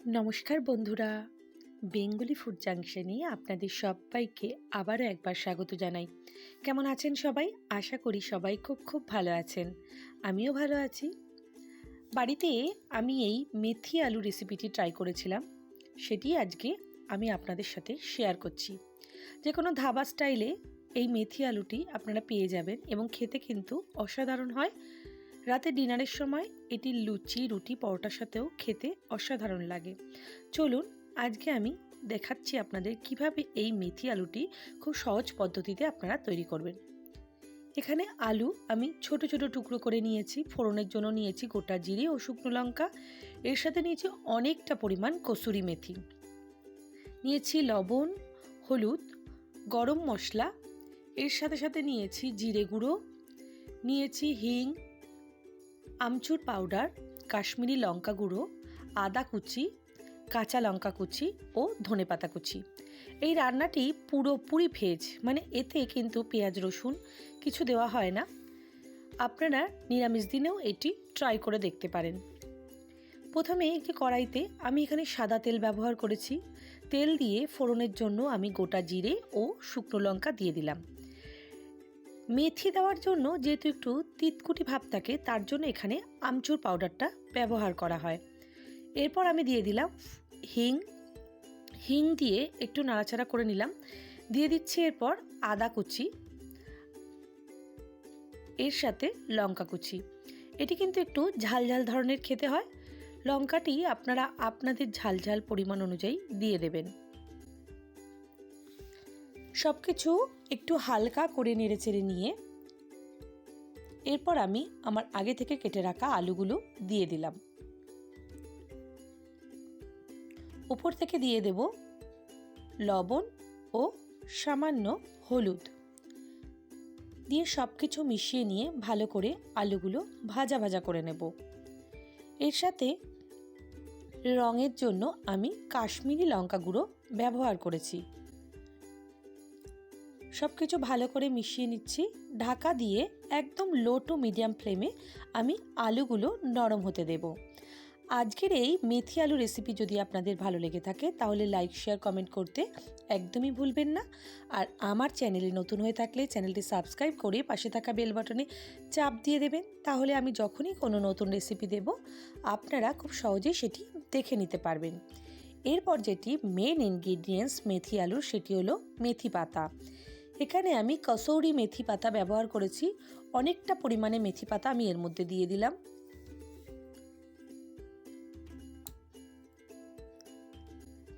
নমস্কার বন্ধুরা, Bengali food জাংশনে আপনাদের সবাইকে আবারও একবার স্বাগত জানাই। কেমন আছেন সবাই? আশা করি সবাই খুব খুব ভালো আছেন। আমিও ভালো আছি। বাড়িতে আমি এই মেথি আলু রেসিপিটি ট্রাই করেছিলাম, সেটি আজকে আমি আপনাদের সাথে শেয়ার করছি। যে কোনো ধাবা স্টাইলে এই মেথি আলুটি আপনারা পেয়ে যাবেন এবং খেতে কিন্তু অসাধারণ হয়। রাতে ডিনারের সময় এটি লুচি, রুটি, পরোটার সাথেও খেতে অসাধারণ লাগে। চলুন আজকে আমি দেখাচ্ছি আপনাদের কিভাবে এই মেথি আলুটি খুব সহজ পদ্ধতিতে আপনারা তৈরি করবেন। এখানে আলু আমি ছোট ছোট টুকরো করে নিয়েছি। ফোড়নের জন্য নিয়েছি গোটা জিরে ও শুকনো লঙ্কা। এর সাথে নিয়েছি অনেকটা পরিমাণ কসুরি মেথি, নিয়েছি লবণ, হলুদ, গরম মশলা। এর সাথে সাথে নিয়েছি জিরে গুঁড়ো, নিয়েছি হিং, আমচুর পাউডার, কাশ্মীরি লঙ্কা গুঁড়ো, আদা কুচি, কাঁচা লঙ্কা কুচি ও ধনেপাতা কুচি। এই রান্নাটি পুরোপুরি ভেজ, মানে এতে কিন্তু পেঁয়াজ রসুন কিছু দেওয়া হয় না। আপনারা নিরামিষ দিনেও এটি ট্রাই করে দেখতে পারেন। প্রথমে একটি কড়াইতে আমি এখানে সাদা তেল ব্যবহার করেছি। তেল দিয়ে ফোড়নের জন্য আমি গোটা জিরে ও শুকনো লঙ্কা দিয়ে দিলাম। মেথি দেওয়ার জন্য যেহেতু একটু তিতকুটি ভাব থাকে, তার জন্য এখানে আমচুর পাউডারটা ব্যবহার করা হয়। এরপর আমি দিয়ে দিলাম হিং দিয়ে একটু নাড়াচাড়া করে নিলাম। দিয়ে দিচ্ছি এরপর আদা কুচি, এর সাথে লঙ্কা কুচি। এটি কিন্তু একটু ঝাল ঝাল ধরনের খেতে হয়। লঙ্কাটি আপনারা আপনাদের ঝাল ঝাল পরিমাণ অনুযায়ী দিয়ে দেবেন। সব কিছু একটু হালকা করে নেড়েচেড়ে নিয়ে এরপর আমি আমার আগে থেকে কেটে রাখা আলুগুলো দিয়ে দিলাম। উপর থেকে দিয়ে দেব লবণ ও সামান্য হলুদ দিয়ে সব কিছু মিশিয়ে নিয়ে ভালো করে আলুগুলো ভাজা ভাজা করে নেব। এর সাথে রঙের জন্য আমি কাশ্মীরি লঙ্কা গুঁড়ো ব্যবহার করেছি। সব কিছু ভালো করে মিশিয়ে নিচ্ছি। ঢাকা দিয়ে একদম লো টু মিডিয়াম ফ্লেমে আমি আলুগুলো নরম হতে দেব। আজকের এই মেথি আলু রেসিপি যদি আপনাদের ভালো লেগে থাকে তাহলে লাইক, শেয়ার, কমেন্ট করতে একদমই ভুলবেন না। আর আমার চ্যানেলে নতুন হয়ে থাকলে চ্যানেলটি সাবস্ক্রাইব করে পাশে থাকা বেল বাটনে চাপ দিয়ে দেবেন। তাহলে আমি যখনই কোনো নতুন রেসিপি দেব আপনারা খুব সহজেই সেটি দেখে নিতে পারবেন। এরপর যেটি মেন ইনগ্রিডিয়েন্টস মেথি আলুর, সেটি হলো মেথি পাতা। এখানে আমি কসৌরি মেথি পাতা ব্যবহার করেছি। অনেকটা পরিমাণে মেথি পাতা আমি এর মধ্যে দিয়ে দিলাম।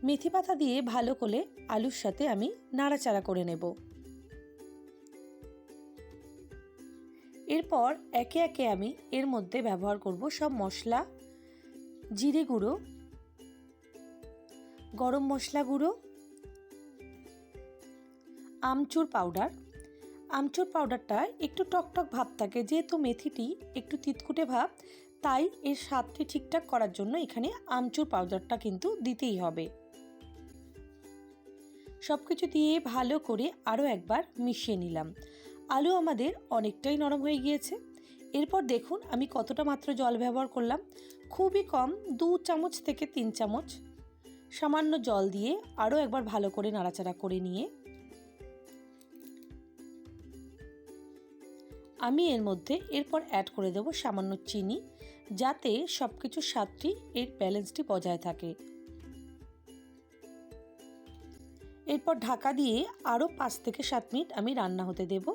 মেথি পাতা দিয়ে ভালো করে আলুর সাথে আমি নাড়াচাড়া করে নেব। এরপর একে একে আমি এর মধ্যে ব্যবহার করব সব মশলা। জিরে গুঁড়ো, গরম মশলা গুঁড়ো, আমচুর পাউডার। আমচুর পাউডারটা একটু টকটক ভাব থাকে, যেহেতু মেথিটি একটু তিতকুটে ভাব, তাই এর স্বাদটি ঠিকঠাক করার জন্য এখানে আমচুর পাউডারটা কিন্তু দিতেই হবে। সব কিছু দিয়ে ভালো করে আরও একবার মিশিয়ে নিলাম। আলু আমাদের অনেকটাই নরম হয়ে গিয়েছে। এরপর দেখুন আমি কতটা মাত্র জল ব্যবহার করলাম। খুবই কম, 2 চামচ থেকে 3 চামচ সামান্য জল দিয়ে আরও একবার ভালো করে নাড়াচাড়া করে নিয়ে আমি এর মধ্যে এরপর অ্যাড করে দেব সামান্য চিনি, যাতে সব কিছুর স্বাদটি এর ব্যালেন্সটি বজায় থাকে। এরপর ঢাকা দিয়ে আরও 5 থেকে 7 মিনিট আমি রান্না হতে দেব।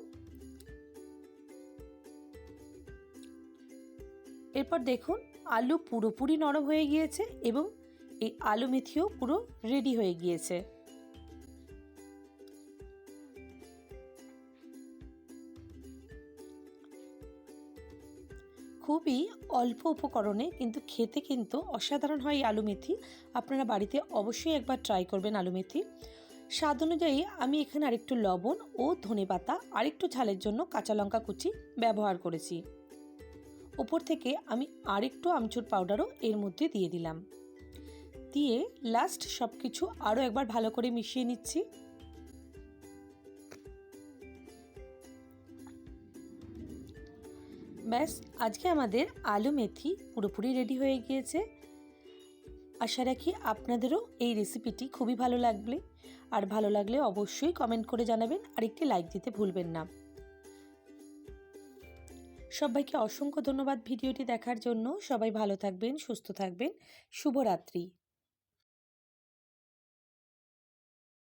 এরপর দেখুন আলু পুরোপুরি নরম হয়ে গিয়েছে এবং এই আলু মেথিও পুরো রেডি হয়ে গিয়েছে। খুবই অল্প উপকরণে কিন্তু খেতে কিন্তু অসাধারণ হয় আলু মেথি। আপনারা বাড়িতে অবশ্যই একবার ট্রাই করবেন আলু মেথি। স্বাদ অনুযায়ী আমি এখানে আরেকটু লবণ ও ধনেপাতা, আরেকটু ঝালের জন্য কাঁচা লঙ্কা কুচি ব্যবহার করেছি। ওপর থেকে আমি আরেকটু আমচুর পাউডারও এর মধ্যে দিয়ে দিলাম। দিয়ে লাস্ট সব কিছু আরও একবার ভালো করে মিশিয়ে নিচ্ছি। ব্যাস, আজকে আমাদের আলু মেথি পুরোপুরি রেডি হয়ে গিয়েছে। আশা রাখি আপনাদেরও এই রেসিপিটি খুবই ভালো লাগবে, আর ভালো লাগলে অবশ্যই কমেন্ট করে জানাবেন আর একটি লাইক দিতে ভুলবেন না। সবাইকে অসংখ্য ধন্যবাদ ভিডিওটি দেখার জন্য। সবাই ভালো থাকবেন, সুস্থ থাকবেন। শুভরাত্রি।